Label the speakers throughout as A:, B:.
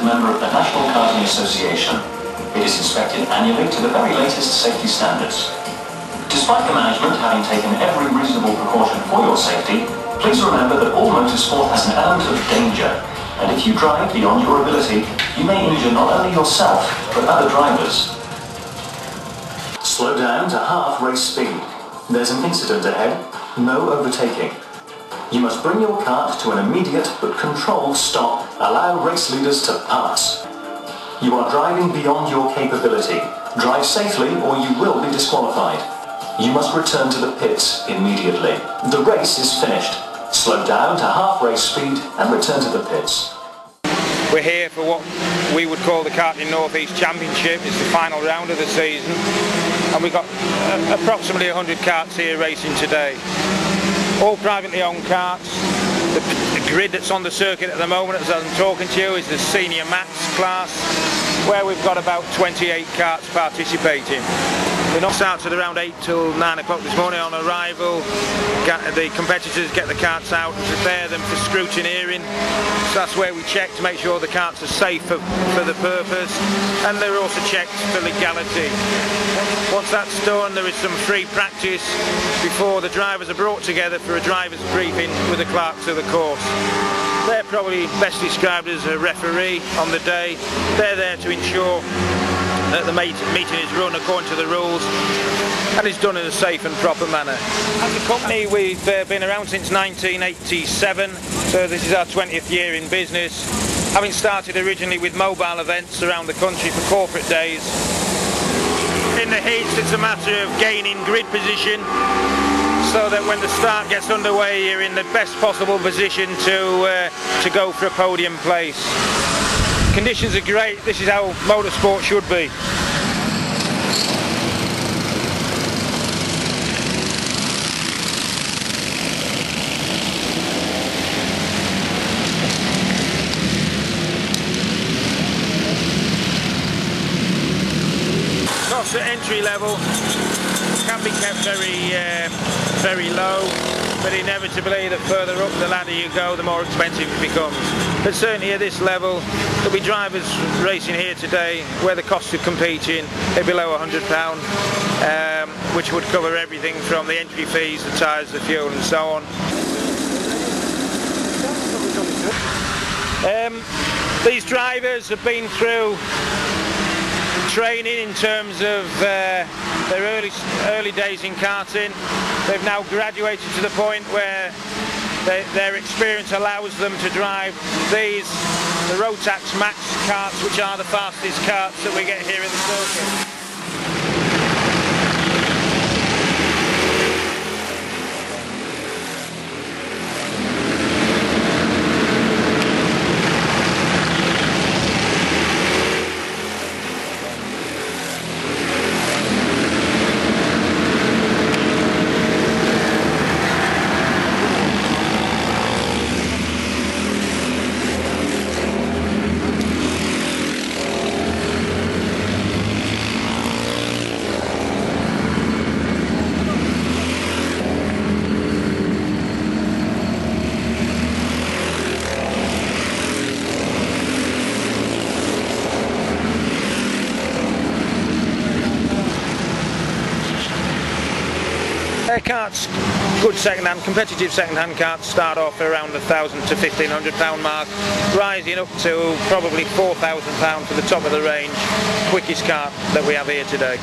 A: accredited member of the National Karting Association. It is inspected annually to the very latest safety standards. Despite the management having taken every reasonable precaution for your safety, please remember that all motorsport has an element of danger, and if you drive beyond your ability, you may injure not only yourself, but other drivers. Slow down to half race speed. There's an incident ahead. No overtaking. You must bring your kart to an immediate but controlled stop. Allow race leaders to pass. You are driving beyond your capability. Drive safely or you will be disqualified. You must return to the pits immediately. The race is finished. Slow down to half race speed and return to the pits.
B: We're here for what we would call the Karting North East Championship. It's the final round of the season, and we've got approximately 100 karts here racing today. All privately owned karts. The grid that's on the circuit at the moment, as I'm talking to you, is the Senior Max class, where we've got about 28 karts participating. The knock starts at around 8 till 9 o'clock this morning on arrival. The competitors get the karts out and prepare them for scrutineering. So that's where we check to make sure the karts are safe for the purpose, and they're also checked for legality. Once that's done, there is some free practice before the drivers are brought together for a driver's briefing with the clerks of the course. They're probably best described as a referee on the day. They're there to ensure that the meeting is run according to the rules and is done in a safe and proper manner. As a company, we've been around since 1987, so this is our 20th year in business, having started originally with mobile events around the country for corporate days. In the heats, it's a matter of gaining grid position so that when the start gets underway, you're in the best possible position to go for a podium place. Conditions are great. This is how motorsport should be. Costs at entry level can be kept very low, but inevitably the further up the ladder you go, the more expensive it becomes. But certainly at this level, there'll be drivers racing here today where the cost of competing are below £100, which would cover everything from the entry fees, the tyres, the fuel and so on. These drivers have been through training in terms of their early days in karting. They've now graduated to the point where their experience allows them to drive the Rotax Max karts, which are the fastest karts that we get here in the circuit. Karts, good second-hand, competitive second-hand karts start off around the £1,000 to £1,500 mark, rising up to probably £4,000 for the top of the range, quickest kart that we have here today.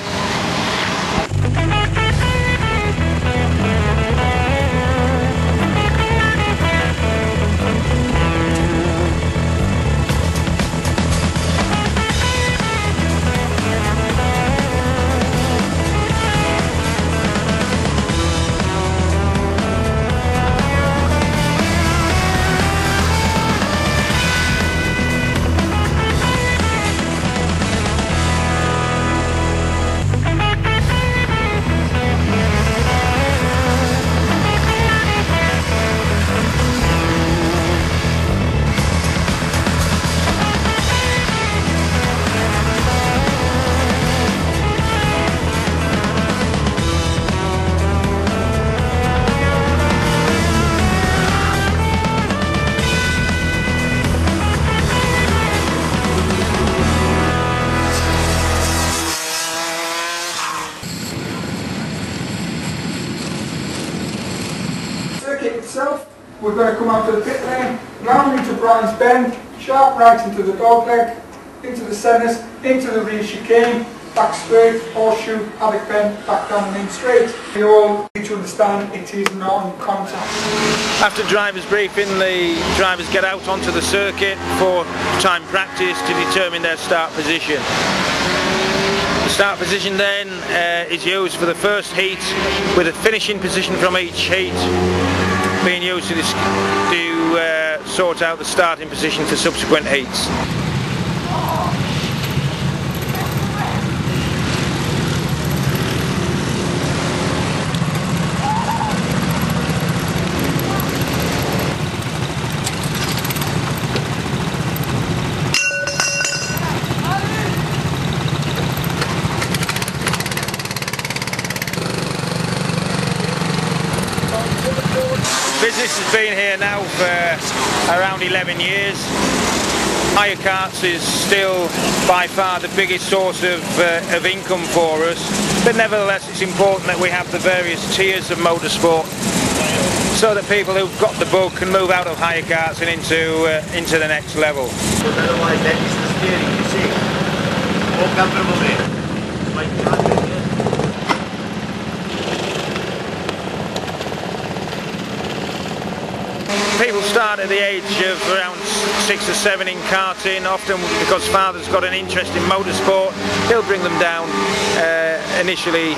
C: we're going to come out to the pit lane, round into Brian's Bend, sharp right into the dog leg, into the centres, into the rear chicane, back straight, horseshoe, paddock bend, back down and in straight. We all need to understand it is non-contact.
B: After driver's briefing, the drivers get out onto the circuit for time practice to determine their start position. The start position then is used for the first heat, with a finishing position from each heat being used to sort out the starting position for subsequent heats. Business has been here now for around 11 years. Hire karts is still by far the biggest source of income for us, but nevertheless it's important that we have the various tiers of motorsport so that people who've got the bug can move out of hire karts and into the next level.
D: Otherwise that is the steering, you see. All comfortable.
B: People start at the age of around 6 or 7 in karting, often because father's got an interest in motorsport. He'll bring them down initially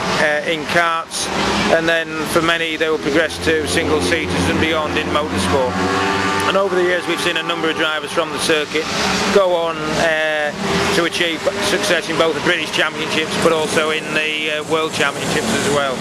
B: in karts, and then for many they will progress to single seaters and beyond in motorsport. And over the years we've seen a number of drivers from the circuit go on to achieve success in both the British Championships but also in the World Championships as well.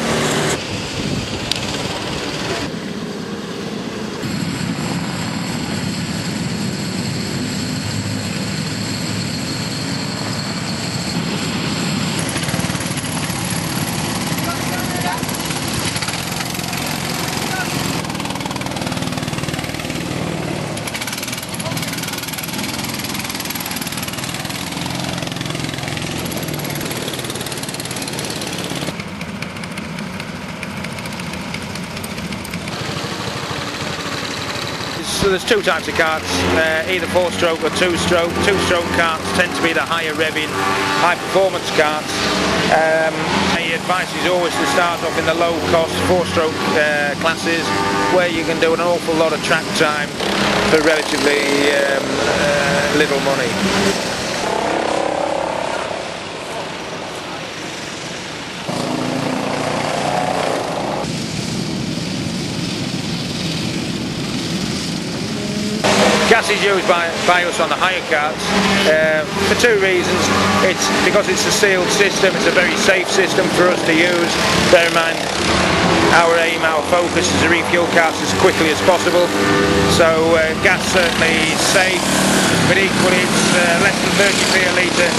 B: So there's two types of karts, either 4-stroke or 2-stroke. 2-stroke karts tend to be the higher revving, high performance karts. My advice is always to start off in the low cost 4-stroke classes, where you can do an awful lot of track time for relatively little money. Gas is used by us on the hire karts for two reasons. It's because it's a sealed system, it's a very safe system for us to use. Bear in mind, our aim, our focus is to refuel karts as quickly as possible. So gas certainly is safe, but equally it's less than 30p a litre,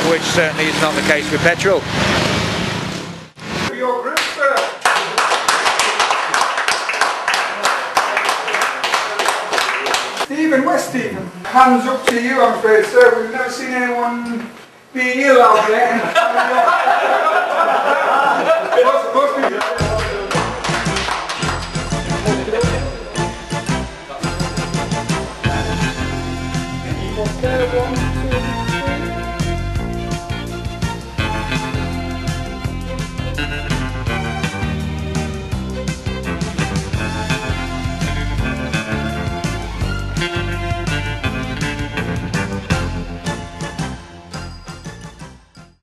B: which certainly is not the case with petrol.
C: Your group, sir. Stephen, where's Stephen? Hands up to you, I'm afraid, sir. We've never seen anyone be ill out there.